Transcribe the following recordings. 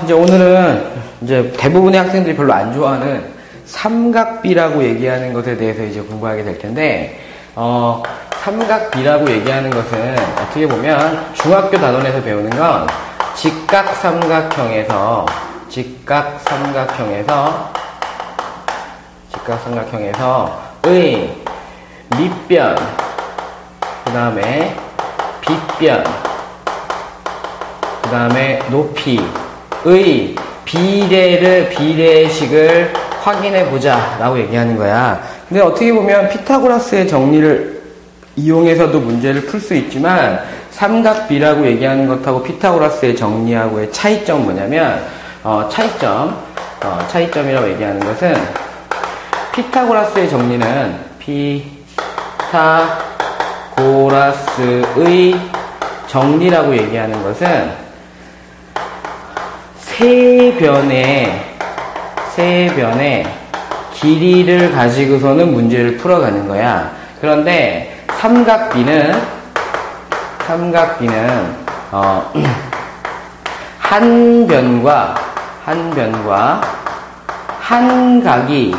이제 오늘은 이제 대부분의 학생들이 별로 안 좋아하는 삼각비라고 얘기하는 것에 대해서 이제 공부하게 될 텐데, 삼각비라고 얘기하는 것은 어떻게 보면 중학교 단원에서 배우는 건 직각삼각형에서의 밑변, 그 다음에 빗변, 그 다음에 높이의 비례식을 확인해 보자 라고 얘기하는 거야. 근데 어떻게 보면 피타고라스의 정리를 이용해서도 문제를 풀 수 있지만, 삼각비라고 얘기하는 것하고 피타고라스의 정리하고의 차이점은 뭐냐면, 차이점이라고 얘기하는 것은, 피타고라스의 정리는 피타고라스의 정리라고 얘기하는 것은 세 변의 길이를 가지고서는 문제를 풀어가는 거야. 그런데 삼각비는 한 변과 한 각이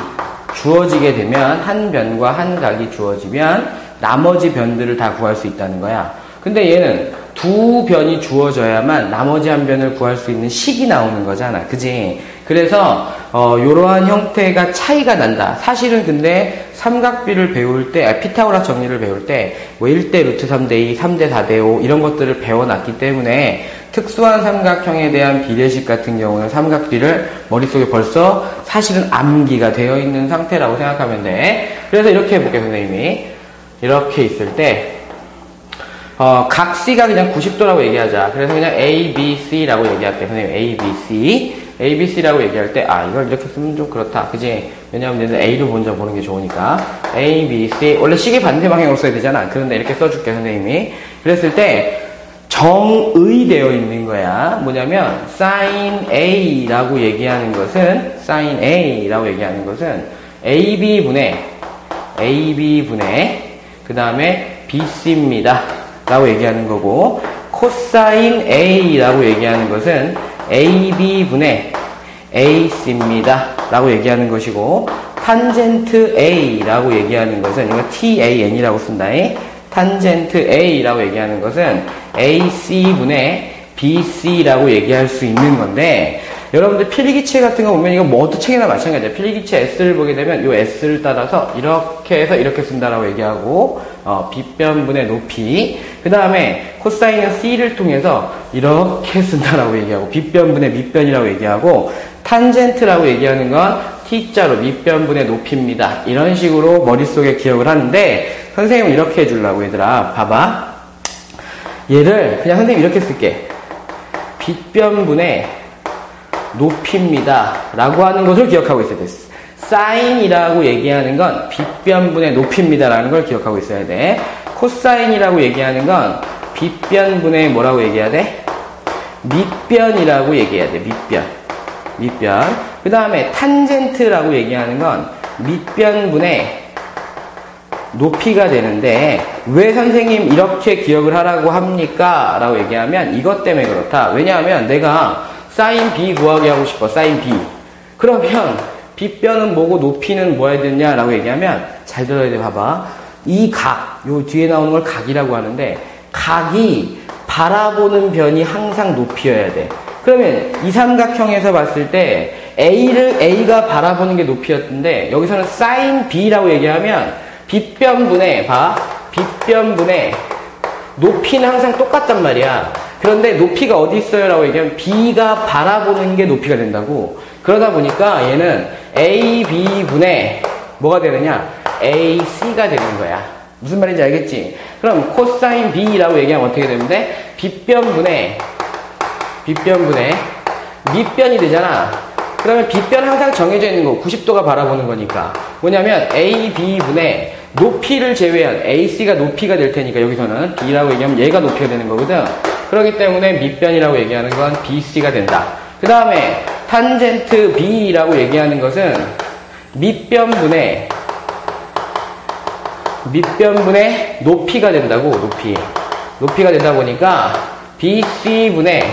주어지게 되면, 한 변과 한 각이 주어지면 나머지 변들을 다 구할 수 있다는 거야. 근데 얘는 두 변이 주어져야만 나머지 한 변을 구할 수 있는 식이 나오는 거잖아. 그지? 그래서 이러한 형태가 차이가 난다. 사실은 근데 삼각비를 배울 때, 피타고라스 정리를 배울 때 뭐 1대 루트 3대 2, 3대 4대 5 이런 것들을 배워놨기 때문에 특수한 삼각형에 대한 비례식 같은 경우는 삼각비를 머릿속에 벌써 사실은 암기가 되어 있는 상태라고 생각하면 돼. 그래서 이렇게 해볼게, 선생님이. 이렇게 있을 때 각 C가 그냥 90도라고 얘기하자. 그래서 그냥 A, B, C라고 얘기할게. 선생님, A, B, C. A, B, C라고 얘기할 때, 이걸 이렇게 쓰면 좀 그렇다. 그지? 왜냐하면 얘는 A를 먼저 보는 게 좋으니까. A, B, C. 원래 식의 반대 방향으로 써야 되잖아. 그런데 이렇게 써줄게, 선생님이. 그랬을 때, 정의 되어 있는 거야. 뭐냐면, sin A라고 얘기하는 것은, AB분의, 그 다음에 BC입니다. 라고 얘기하는 거고, 코사인 A라고 얘기하는 것은 AB분의 AC입니다. 라고 얘기하는 것이고, 탄젠트 A라고 얘기하는 것은, 이거 TAN이라고 쓴다. 탄젠트 A라고 얘기하는 것은 AC분의 BC라고 얘기할 수 있는 건데, 여러분들 필기체 같은 거 보면 이거 모두 책이나 마찬가지야. 필기체 S를 보게 되면 이 S를 따라서 이렇게 해서 이렇게 쓴다라고 얘기하고, 빗변분의 높이, 그 다음에 코사인은 C를 통해서 이렇게 쓴다라고 얘기하고, 빗변분의 밑변이라고 얘기하고, 탄젠트라고 얘기하는 건 T자로 밑변분의 높이입니다. 이런 식으로 머릿속에 기억을 하는데, 선생님은 이렇게 해주려고, 얘들아. 봐봐. 얘를 그냥 선생님 이렇게 쓸게. 빗변분의 높이입니다. 라고 하는 것을 기억하고 있어야 돼. 사인이라고 얘기하는 건 빗변분의 높이입니다. 라는 걸 기억하고 있어야 돼. 코사인이라고 얘기하는 건 빗변분의 뭐라고 얘기해야 돼? 밑변이라고 얘기해야 돼. 밑변. 그 다음에 탄젠트라고 얘기하는 건 밑변분의 높이가 되는데, 왜 선생님 이렇게 기억을 하라고 합니까? 라고 얘기하면 이것 때문에 그렇다. 왜냐하면 내가 사인 B 구하기 하고 싶어. 사인 B. 그러면 빗변은 뭐고 높이는 뭐 해야 되냐? 라고 얘기하면 잘 들어야 돼. 봐봐. 이 각, 요 뒤에 나오는 걸 각이라고 하는데, 각이 바라보는 변이 항상 높이여야 돼. 그러면 이 삼각형에서 봤을 때 A가 바라보는 게 높이였는데, 여기서는 사인 B라고 얘기하면 빗변분의 높이는 항상 똑같단 말이야. 그런데 높이가 어디 있어요? 라고 얘기하면 B가 바라보는 게 높이가 된다고. 그러다 보니까 얘는 AB분의 뭐가 되느냐? AC가 되는 거야. 무슨 말인지 알겠지? 그럼 코사인 B라고 얘기하면 어떻게 되는데? 빗변분의 밑변이 되잖아. 그러면 빗변 항상 정해져 있는 거, 90도가 바라보는 거니까. 뭐냐면 AB분의 높이를 제외한 AC가 높이가 될 테니까, 여기서는 B라고 얘기하면 얘가 높이가 되는 거거든. 그렇기 때문에 밑변이라고 얘기하는 건 BC가 된다. 그 다음에 탄젠트 B라고 얘기하는 것은 밑변분의 높이가 된다고. 높이가 되다 보니까 BC분의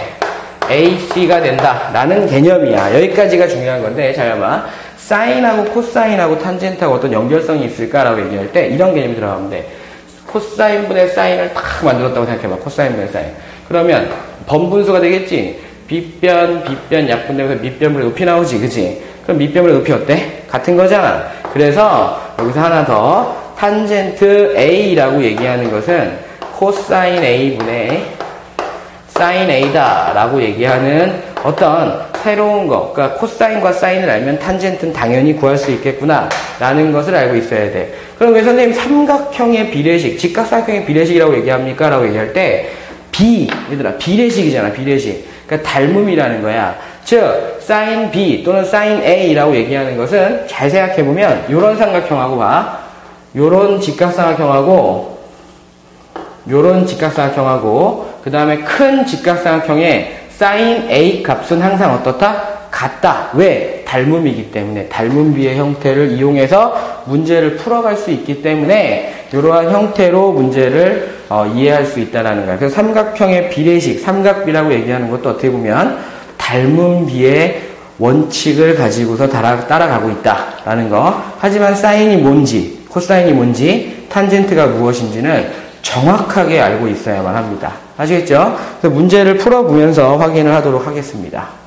AC가 된다라는 개념이야. 여기까지가 중요한 건데, 잘 봐봐. 사인하고 코사인하고 탄젠트하고 어떤 연결성이 있을까라고 얘기할 때 이런 개념이 들어가면 돼. 코사인분의 사인을 딱 만들었다고 생각해봐. 코사인분의 사인. 그러면 번분수가 되겠지. 빗변, 약분되면서 밑변분의 높이 나오지, 그치? 그럼 밑변분의 높이 어때? 같은 거잖아. 그래서 여기서 하나 더 탄젠트 A라고 얘기하는 것은 코사인 A분의 사인 A다 라고 얘기하는 어떤 새로운 거, 그러니까 코사인과 사인을 알면 탄젠트는 당연히 구할 수 있겠구나 라는 것을 알고 있어야 돼. 그럼 왜 선생님 삼각형의 비례식, 직각삼각형의 비례식이라고 얘기합니까? 라고 얘기할 때 얘들아 비례식이잖아. 비례식. 그러니까 닮음이라는 거야. 즉 사인 B 또는 사인 A라고 얘기하는 것은 잘 생각해보면 요런 삼각형하고 봐. 요런 직각삼각형하고 요런 직각삼각형하고 그 다음에 큰 직각삼각형의 사인 A 값은 항상 어떻다? 같다. 왜? 닮음이기 때문에. 닮음비의 형태를 이용해서 문제를 풀어갈 수 있기 때문에 이러한 형태로 문제를 이해할 수 있다는 거야. 그래서 삼각형의 비례식, 삼각비라고 얘기하는 것도 어떻게 보면 닮음비의 원칙을 가지고서 따라가고 있다라는 거. 하지만 사인이 뭔지, 코사인이 뭔지, 탄젠트가 무엇인지는 정확하게 알고 있어야만 합니다. 아시겠죠? 그래서 문제를 풀어보면서 확인을 하도록 하겠습니다.